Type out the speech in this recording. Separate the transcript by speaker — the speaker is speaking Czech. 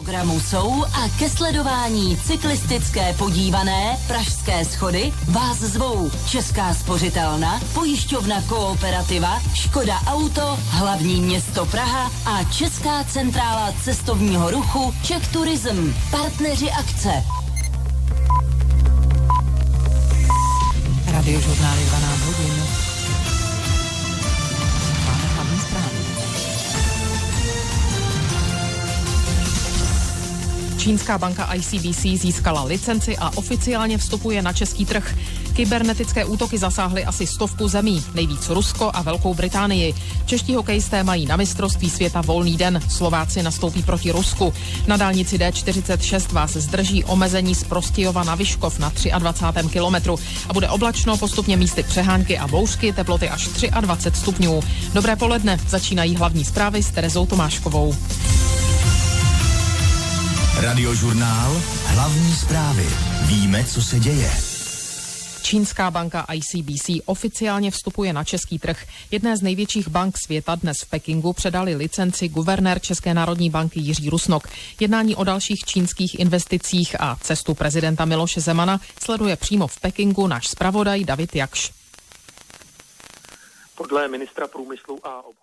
Speaker 1: programu jsou a ke sledování cyklistické podívané Pražské schody vás zvou Česká spořitelna, pojišťovna Kooperativa, Škoda Auto, hlavní město Praha a Česká centrála cestovního ruchu Czech Tourism. Partneři akce.
Speaker 2: Radiožurnály 12 hodin. Máme hlavní zprávy. Čínská banka ICBC získala licenci a oficiálně vstupuje na český trh. Kybernetické útoky zasáhly asi 100 zemí, nejvíc Rusko a Velkou Británii. Čeští hokejisté mají na mistrovství světa volný den, Slováci nastoupí proti Rusku. Na dálnici D46 vás zdrží omezení z Prostějova na Vyškov na 23. kilometru a bude oblačno, postupně místy přehánky a bouřky, teploty až 23 stupňů. Dobré poledne, začínají hlavní zprávy s Terezou Tomáškovou.
Speaker 3: Radiožurnál, hlavní zprávy. Víme, co se děje.
Speaker 2: Čínská banka ICBC oficiálně vstupuje na český trh. Jedné z největších bank světa dnes v Pekingu předali licenci guvernér České národní banky Jiří Rusnok. Jednání o dalších čínských investicích a cestu prezidenta Miloše Zemana sleduje přímo v Pekingu náš zpravodaj David Jakš.
Speaker 4: Podle ministra průmyslu a obchodu